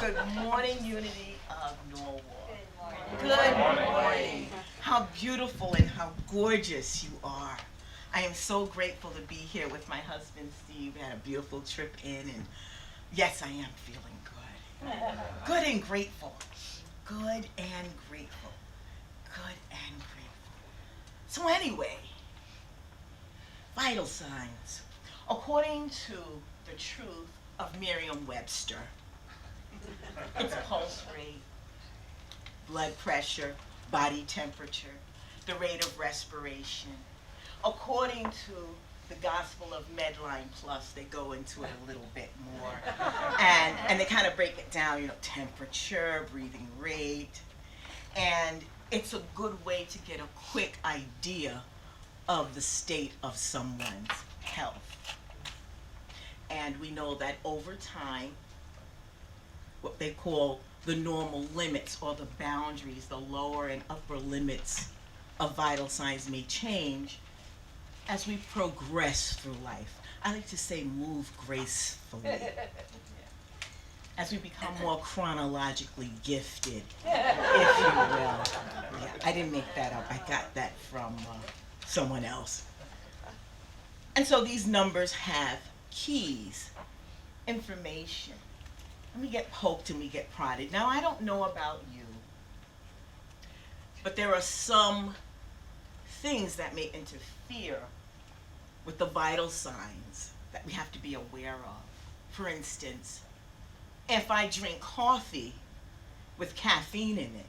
Good morning, Unity of Norwalk. Good morning. Good morning. How beautiful and how gorgeous you are. I am so grateful to be here with my husband, Steve. We had a beautiful trip in, and yes, I am feeling good. Good and grateful. Good and grateful. Good and grateful. So anyway, vital signs. According to the truth of Merriam-Webster, it's pulse rate, blood pressure, body temperature, the rate of respiration. According to the Gospel of Medline Plus, they go into it a little bit more. And they kind of break it down, temperature, breathing rate. And it's a good way to get a quick idea of the state of someone's health. And we know that over time, what they call the normal limits or the boundaries, the lower and upper limits of vital signs may change as we progress through life. I like to say move gracefully. As we become more chronologically gifted, if you will. Yeah, I didn't make that up. I got that from someone else. And so these numbers have keys, information. And we get poked and we get prodded. Now, I don't know about you, but there are some things that may interfere with the vital signs that we have to be aware of. For instance, if I drink coffee with caffeine in it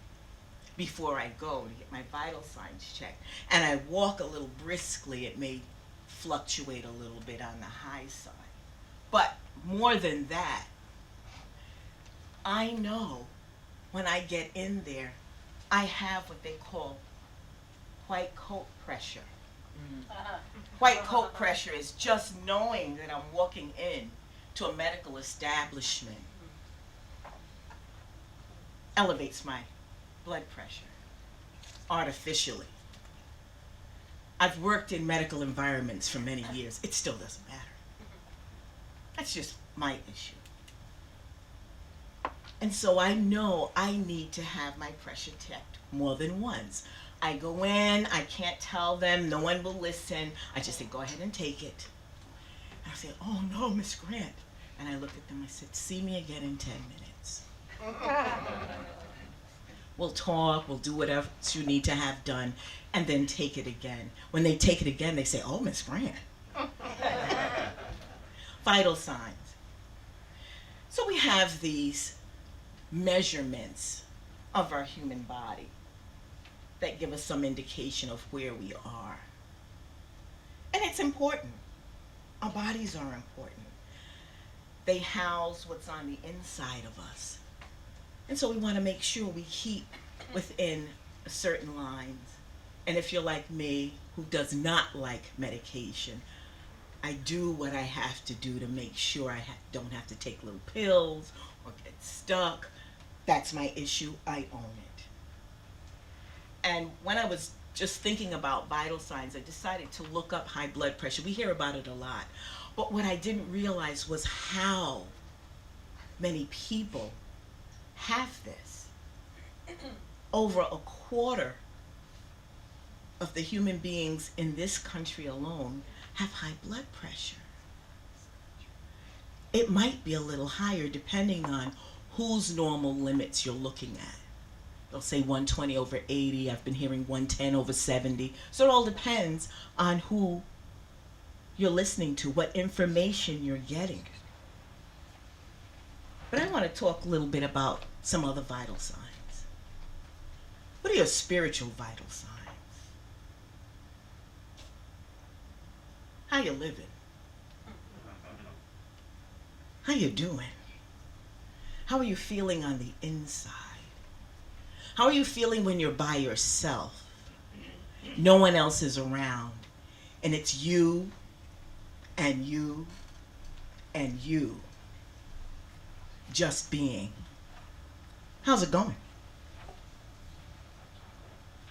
before I go to get my vital signs checked, and I walk a little briskly, it may fluctuate a little bit on the high side. But more than that, I know when I get in there, I have what they call white coat pressure. White coat pressure is just knowing that I'm walking in to a medical establishment elevates my blood pressure artificially. I've worked in medical environments for many years. It still doesn't matter. That's just my issue. And so I know I need to have my pressure checked more than once. I go in, I can't tell them, no one will listen. I just say, go ahead and take it. And I say, oh no, Miss Grant. And I look at them, I said, see me again in 10 minutes. We'll talk, we'll do whatever you need to have done, and then take it again. When they take it again, they say, oh, Miss Grant. Vital signs. So we have these measurements of our human body that give us some indication of where we are. And it's important. Our bodies are important. They house what's on the inside of us. And so we want to make sure we keep within certain lines. And if you're like me, who does not like medication, I do what I have to do to make sure I don't have to take little pills or get stuck. That's my issue. I own it. And when I was just thinking about vital signs, I decided to look up high blood pressure. We hear about it a lot. But what I didn't realize was how many people have this. Over a quarter of the human beings in this country alone have high blood pressure. It might be a little higher depending on whose normal limits you're looking at. They'll say 120 over 80. I've been hearing 110 over 70. So it all depends on who you're listening to, what information you're getting. But I want to talk a little bit about some other vital signs. What are your spiritual vital signs? How you living? How you doing? How are you feeling on the inside? How are you feeling when you're by yourself? No one else is around, and it's you and you and you just being. How's it going?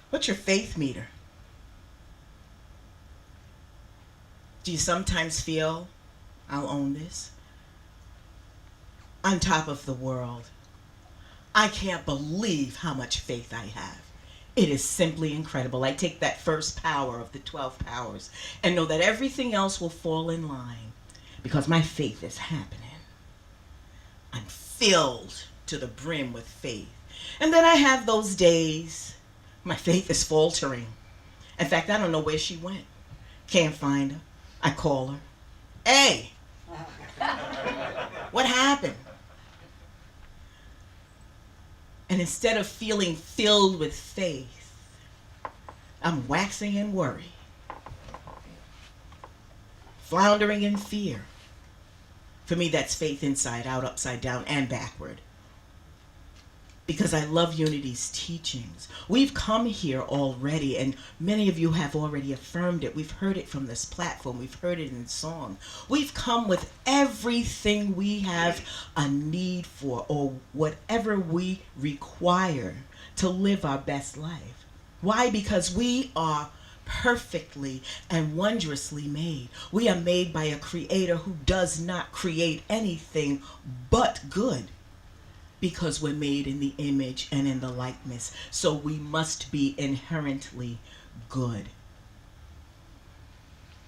What's your faith meter? Do you sometimes feel, I'll own this, on top of the world? I can't believe how much faith I have. It is simply incredible. I take that first power of the 12 powers and know that everything else will fall in line because my faith is happening. I'm filled to the brim with faith. And then I have those days my faith is faltering. In fact, I don't know where she went. Can't find her. I call her. Hey, what happened? And instead of feeling filled with faith, I'm waxing in worry, floundering in fear. For me, that's faith inside out, upside down, and backward. Because I love Unity's teachings. We've come here already, and many of you have already affirmed it. We've heard it from this platform. We've heard it in song. We've come with everything we have a need for, or whatever we require to live our best life. Why? Because we are perfectly and wondrously made. We are made by a creator who does not create anything but good. Because we're made in the image and in the likeness. So we must be inherently good.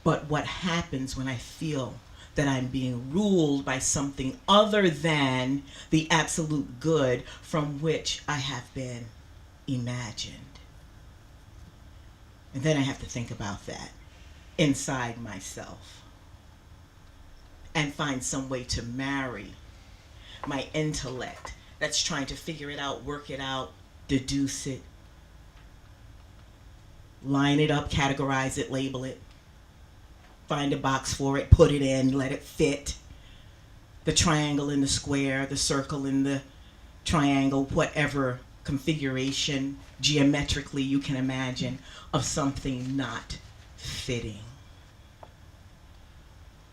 But what happens when I feel that I'm being ruled by something other than the absolute good from which I have been imagined? And then I have to think about that inside myself and find some way to marry my intellect that's trying to figure it out, work it out, deduce it, line it up, categorize it, label it, find a box for it, put it in, let it fit. The triangle in the square, the circle in the triangle, whatever configuration geometrically you can imagine of something not fitting.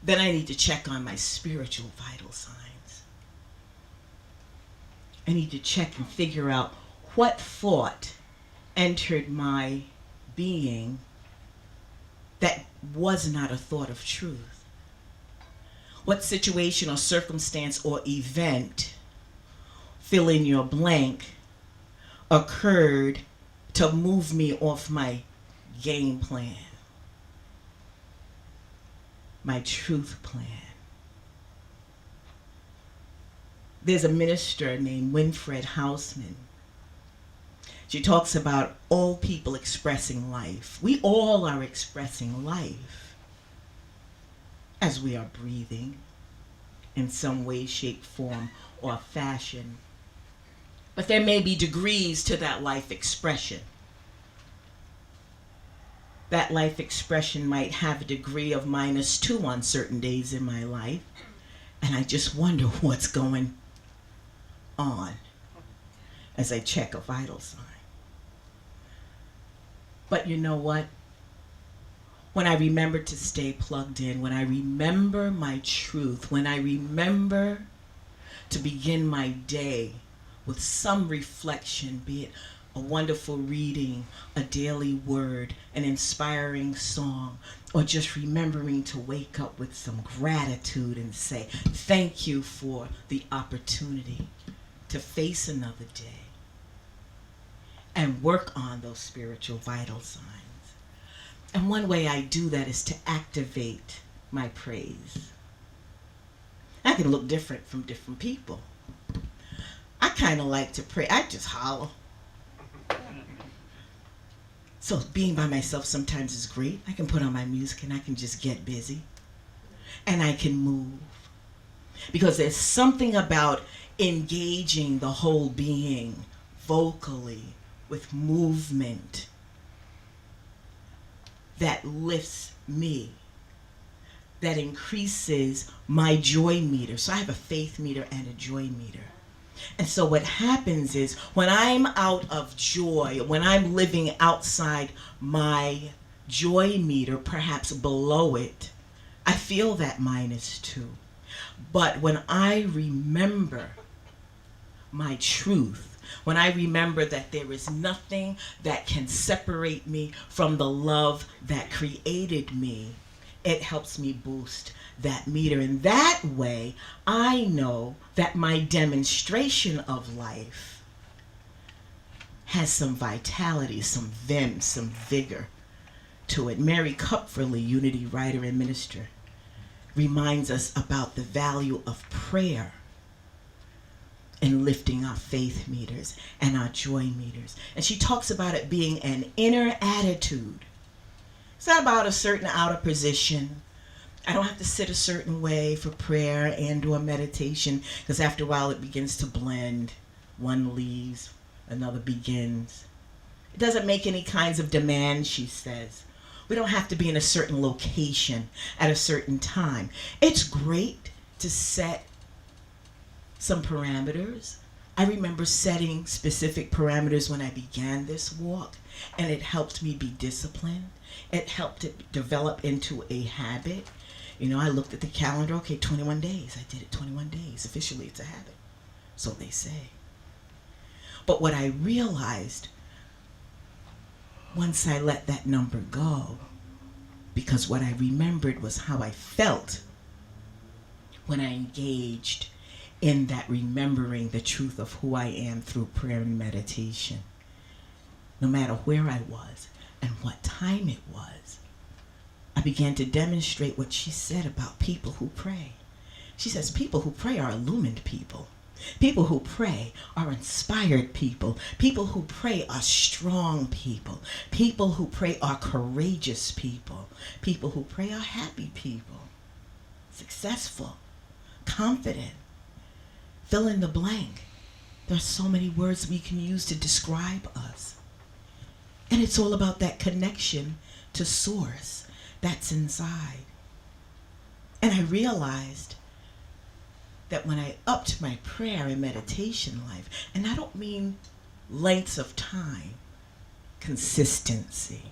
Then I need to check on my spiritual vital signs. I need to check and figure out what thought entered my being that was not a thought of truth. What situation or circumstance or event, fill in your blank, occurred to move me off my game plan, my truth plan. There's a minister named Winfred Hausman. She talks about all people expressing life. We all are expressing life as we are breathing in some way, shape, form, or fashion. But there may be degrees to that life expression. That life expression might have a degree of -2 on certain days in my life. And I just wonder what's going on as I check a vital sign. But you know what? When I remember to stay plugged in, when I remember my truth, when I remember to begin my day with some reflection, be it a wonderful reading, a daily word, an inspiring song, or just remembering to wake up with some gratitude and say, thank you for the opportunity to face another day and work on those spiritual vital signs. And one way I do that is to activate my praise. I can look different from different people. I kind of like to pray. I just holler. So being by myself sometimes is great. I can put on my music and I can just get busy. And I can move. Because there's something about engaging the whole being vocally with movement that lifts me, that increases my joy meter. So I have a faith meter and a joy meter. And so what happens is when I'm out of joy, when I'm living outside my joy meter, perhaps below it, I feel that -2. But when I remember my truth, when I remember that there is nothing that can separate me from the love that created me, it helps me boost that meter. And that way, I know that my demonstration of life has some vitality, some vim, some vigor to it. Mary Kupferle, Unity writer and minister, reminds us about the value of prayer in lifting our faith meters and our joy meters. And she talks about it being an inner attitude. It's not about a certain outer position. I don't have to sit a certain way for prayer and or meditation, because after a while it begins to blend. One leaves, another begins. It doesn't make any kinds of demands, she says. We don't have to be in a certain location at a certain time. It's great to set some parameters. I remember setting specific parameters when I began this walk, and it helped me be disciplined. It helped it develop into a habit. You know, I looked at the calendar, okay, 21 days. I did it 21 days. Officially, it's a habit. So they say. But what I realized once I let that number go, because what I remembered was how I felt when I engaged in that remembering the truth of who I am through prayer and meditation. No matter where I was and what time it was, I began to demonstrate what she said about people who pray. She says people who pray are illumined people. People who pray are inspired people. People who pray are strong people. People who pray are courageous people. People who pray are happy people. Successful, confident. Fill in the blank. There are so many words we can use to describe us. And it's all about that connection to source that's inside. And I realized that when I upped my prayer and meditation life, and I don't mean lengths of time, consistency.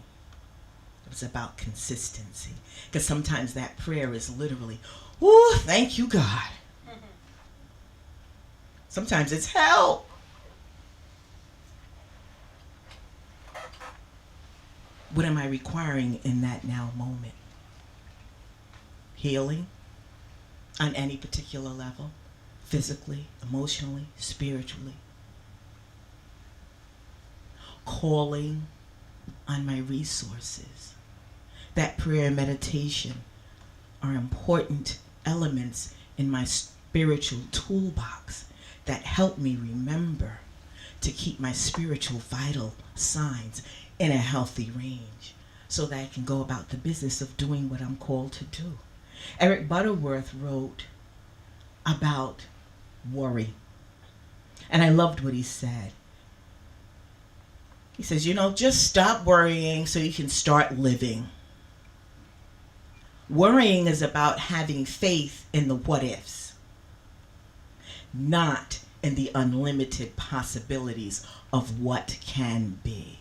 It was about consistency. Because sometimes that prayer is literally, "Ooh, thank you, God." Sometimes it's help. What am I requiring in that now moment? Healing on any particular level, physically, emotionally, spiritually. Calling on my resources. That prayer and meditation are important elements in my spiritual toolbox that help me remember to keep my spiritual vital signs in a healthy range so that I can go about the business of doing what I'm called to do. Eric Butterworth wrote about worry, and I loved what he said. He says, just stop worrying so you can start living. Worrying is about having faith in the what ifs, not in the unlimited possibilities of what can be.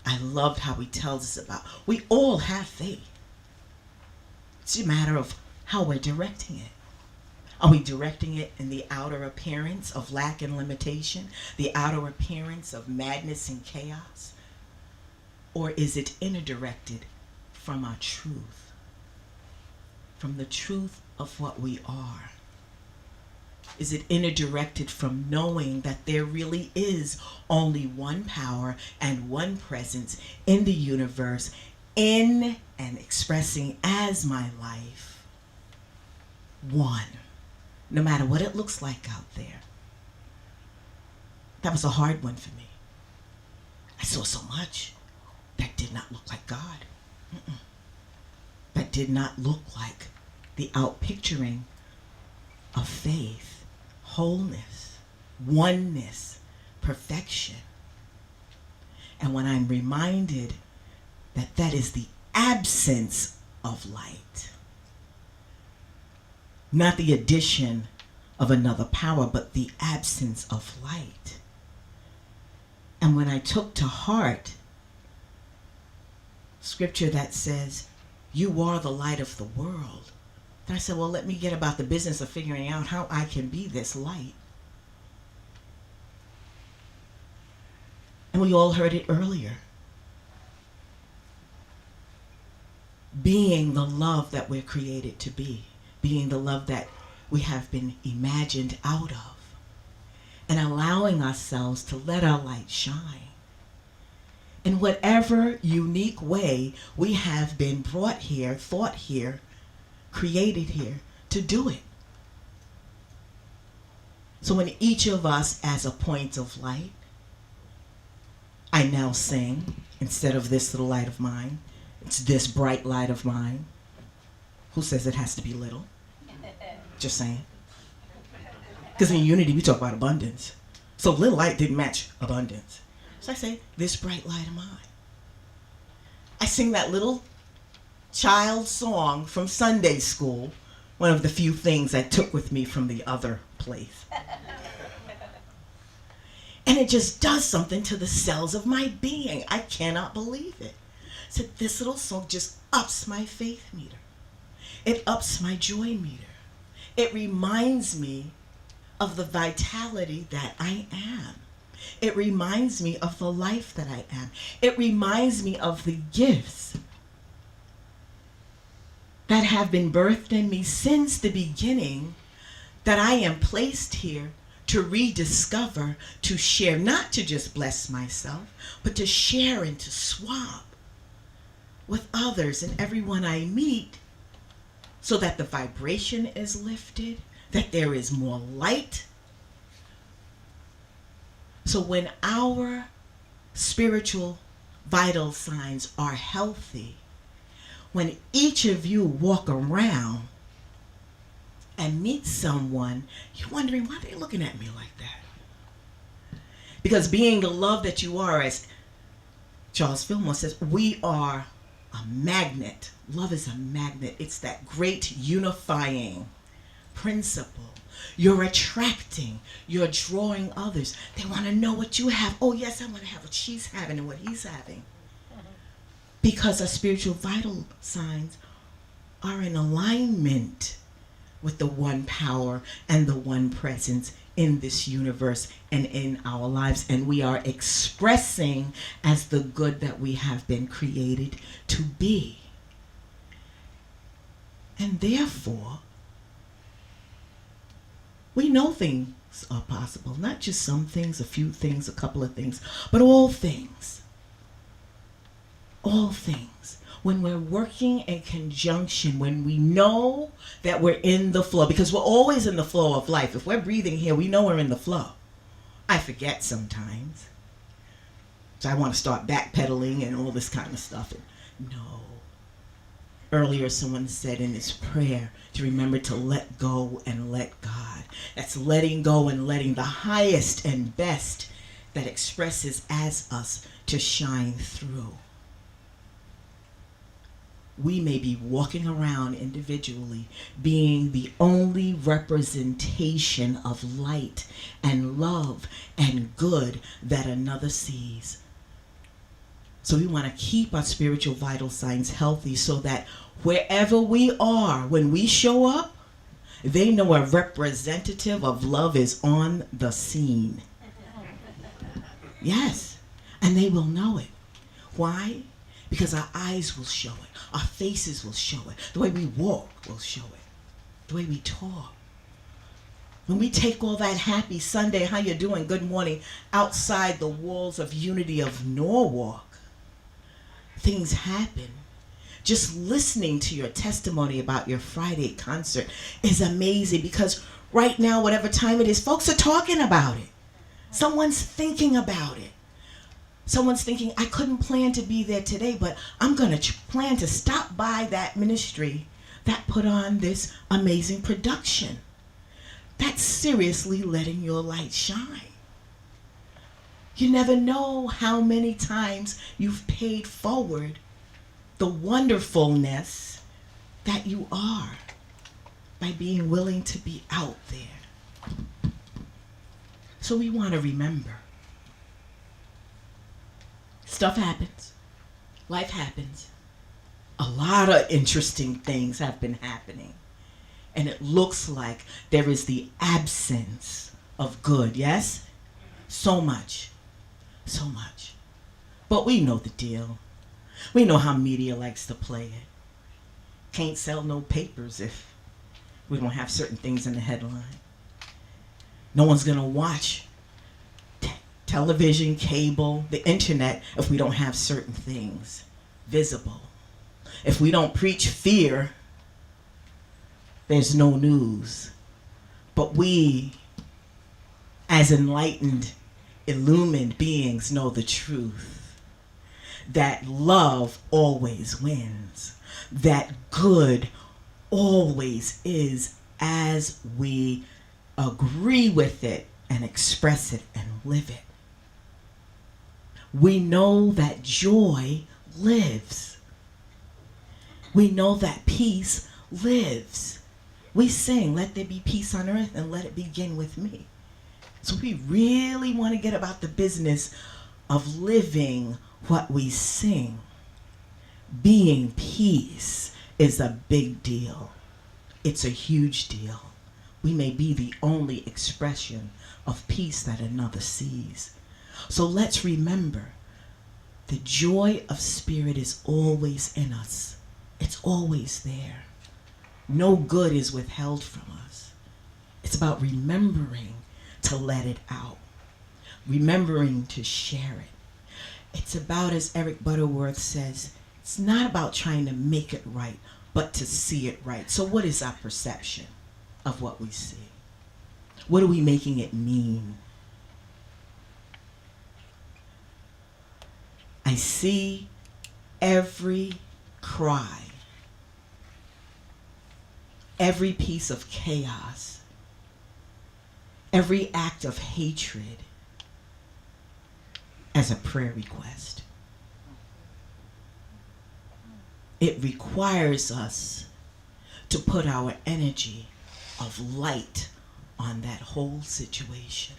I loved how he tells us about, we all have faith. It's a matter of how we're directing it. Are we directing it in the outer appearance of lack and limitation, the outer appearance of madness and chaos? Or is it inner directed from our truth, from the truth of what we are? Is it inner directed from knowing that there really is only one power and one presence in the universe, in and expressing as my life? One. No matter what it looks like out there. That was a hard one for me. I saw so much that did not look like God. That did not look like the outpicturing of faith, wholeness, oneness, perfection. And when I'm reminded that that is the absence of light, not the addition of another power, but the absence of light. And when I took to heart scripture that says, you are the light of the world, then I said, well, let me get about the business of figuring out how I can be this light. And we all heard it earlier. Being the love that we're created to be. Being the love that we have been imagined out of. and allowing ourselves to let our light shine in whatever unique way we have been brought here, thought here, created here to do it. So when each of us as a point of light, I now sing, instead of this little light of mine, it's this bright light of mine. Who says it has to be little? Just saying. Because in unity, we talk about abundance. So little light didn't match abundance. So I say, this bright light of mine. I sing that little child song from Sunday school, one of the few things I took with me from the other place. And it just does something to the cells of my being. I cannot believe it. So this little song just ups my faith meter. It ups my joy meter. It reminds me of the vitality that I am. It reminds me of the life that I am. It reminds me of the gifts that have been birthed in me since the beginning, that I am placed here to rediscover, to share, not to just bless myself, but to share and to swap with others and everyone I meet, so that the vibration is lifted, that there is more light. So when our spiritual vital signs are healthy, when each of you walk around and meet someone, you're wondering, why are they looking at me like that? Because being the love that you are, as Charles Fillmore says, we are a magnet. Love is a magnet. It's that great unifying principle. You're attracting, you're drawing others. They want to know what you have. Oh yes, I want to have what she's having and what he's having. Because our spiritual vital signs are in alignment with the one power and the one presence in this universe and in our lives. And we are expressing as the good that we have been created to be. And therefore, we know things are possible. Not just some things, a few things, a couple of things, but all things. All things. When we're working in conjunction, when we know that we're in the flow, because we're always in the flow of life. If we're breathing here, we know we're in the flow. I forget sometimes. So I want to start backpedaling and all this kind of stuff. And no. Earlier, someone said in this prayer to remember to let go and let God. That's letting go and letting the highest and best that expresses as us to shine through. We may be walking around individually being the only representation of light and love and good that another sees. So we want to keep our spiritual vital signs healthy so that wherever we are, when we show up, they know a representative of love is on the scene. Yes, and they will know it. Why? Because our eyes will show it. Our faces will show it. The way we walk will show it. The way we talk. When we take all that happy Sunday, how you doing, good morning, outside the walls of unity of Norwalk, things happen. Just listening to your testimony about your Friday concert is amazing, because right now, whatever time it is, folks are talking about it. Someone's thinking about it. Someone's thinking, I couldn't plan to be there today, but I'm going to plan to stop by that ministry that put on this amazing production. That's seriously letting your light shine. You never know how many times you've paid forward the wonderfulness that you are by being willing to be out there. So we want to remember. Stuff happens. Life happens. A lot of interesting things have been happening. And it looks like there is the absence of good, yes? So much. So much. But we know the deal. We know how media likes to play it. Can't sell no papers if we don't have certain things in the headline. No one's going to watch television, cable, the internet if we don't have certain things visible. If we don't preach fear, there's no news. But we, as enlightened, illumined beings, know the truth. That love always wins. That good always is as we agree with it and express it and live it. We know that joy lives. We know that peace lives. We sing, let there be peace on earth and let it begin with me. So we really want to get about the business of living what we sing. Being peace is a big deal. It's a huge deal. We may be the only expression of peace that another sees. So let's remember, the joy of spirit is always in us. It's always there. No good is withheld from us. It's about remembering to let it out. Remembering to share it. It's about, as Eric Butterworth says, it's not about trying to make it right, but to see it right. So what is our perception of what we see? What are we making it mean? I see every cry, every piece of chaos, every act of hatred as a prayer request. It requires us to put our energy of light on that whole situation.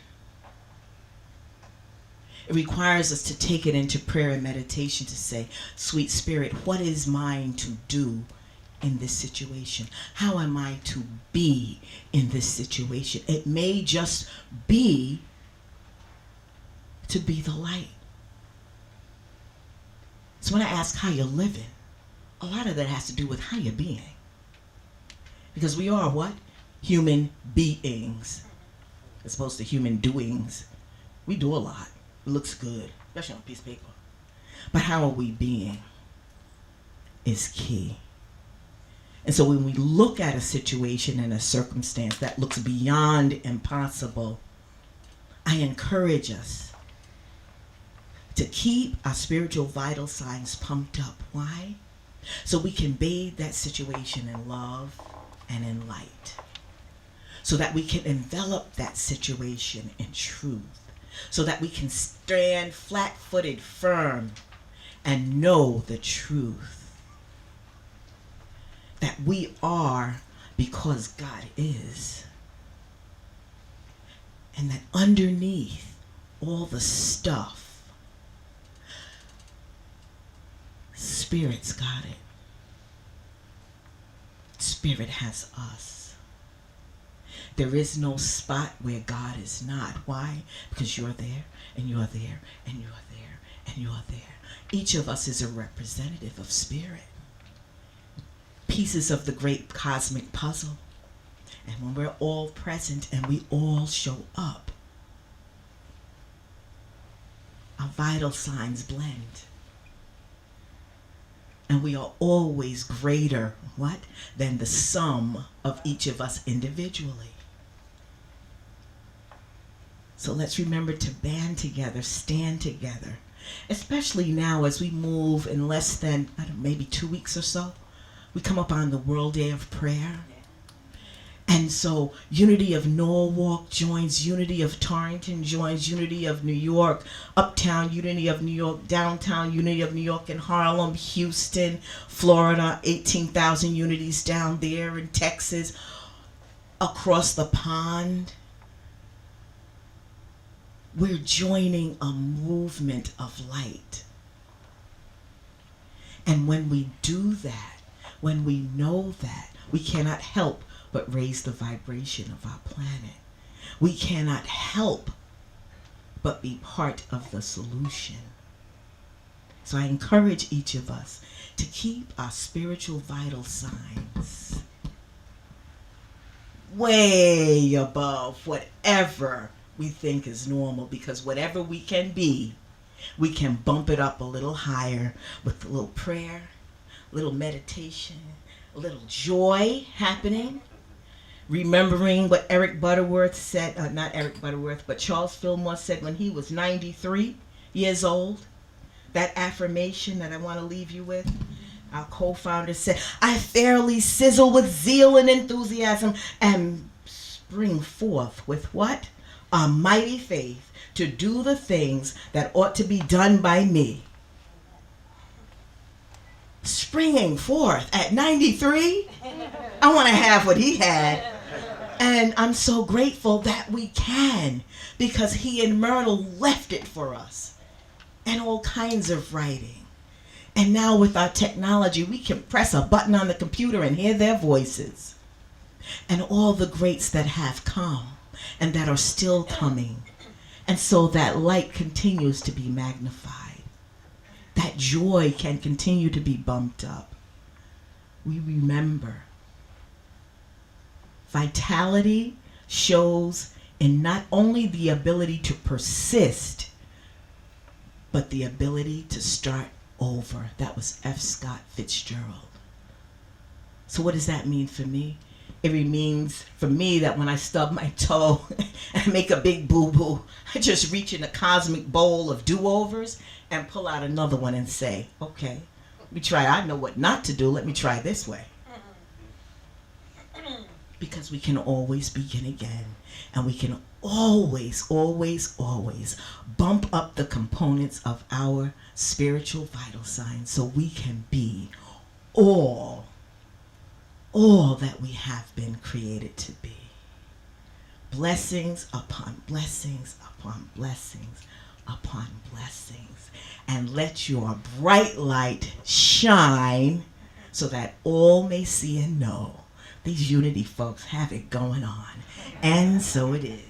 It requires us to take it into prayer and meditation to say, sweet spirit, what is mine to do in this situation? How am I to be in this situation? It may just be to be the light. So when I ask how you're living, a lot of that has to do with how you're being. Because we are what? Human beings. As opposed to human doings. We do a lot. It looks good, especially on a piece of paper. But how are we being is key. And so when we look at a situation and a circumstance that looks beyond impossible, I encourage us to keep our spiritual vital signs pumped up. Why? So we can bathe that situation in love and in light. So that we can envelop that situation in truth. So that we can stand flat-footed, firm, and know the truth. That we are because God is. And that underneath all the stuff, Spirit's got it. Spirit has us. There is no spot where God is not. Why? Because you're there, and you're there, and you're there, and you're there. Each of us is a representative of Spirit. Pieces of the great cosmic puzzle. And when we're all present and we all show up, our vital signs blend. And we are always greater, what? Than the sum of each of us individually. So let's remember to band together, stand together. Especially now as we move in less than, maybe 2 weeks or so. We come up on the World Day of Prayer. And so Unity of Norwalk joins Unity of Torrington, joins Unity of New York, Uptown Unity of New York, Downtown Unity of New York in Harlem, Houston, Florida, 18,000 unities down there in Texas, across the pond. We're joining a movement of light. And when we do that, when we know that, we cannot help but raise the vibration of our planet. We cannot help but be part of the solution. So I encourage each of us to keep our spiritual vital signs way above whatever we think is normal, because whatever we can be, we can bump it up a little higher with a little prayer, a little meditation, a little joy happening. Remembering what Eric Butterworth said, not Eric Butterworth, but Charles Fillmore said when he was 93 years old. That affirmation that I want to leave you with. Our co-founder said, I fairly sizzle with zeal and enthusiasm and spring forth with what? A mighty faith to do the things that ought to be done by me. Springing forth at 93? I want to have what he had. And I'm so grateful that we can, because he and Myrtle left it for us. And all kinds of writing. And now with our technology, we can press a button on the computer and hear their voices. And all the greats that have come and that are still coming. And so that light continues to be magnified. That joy can continue to be bumped up. We remember. Vitality shows in not only the ability to persist, but the ability to start over. That was F. Scott Fitzgerald. So what does that mean for me? It means for me that when I stub my toe and make a big boo-boo, I just reach in a cosmic bowl of do-overs and pull out another one and say, okay, let me try. I know what not to do. Let me try this way. Because we can always begin again. And we can always, always, always bump up the components of our spiritual vital signs so we can be all that we have been created to be. Blessings upon blessings upon blessings upon blessings. And let your bright light shine so that all may see and know. These Unity folks have it going on. And so it is.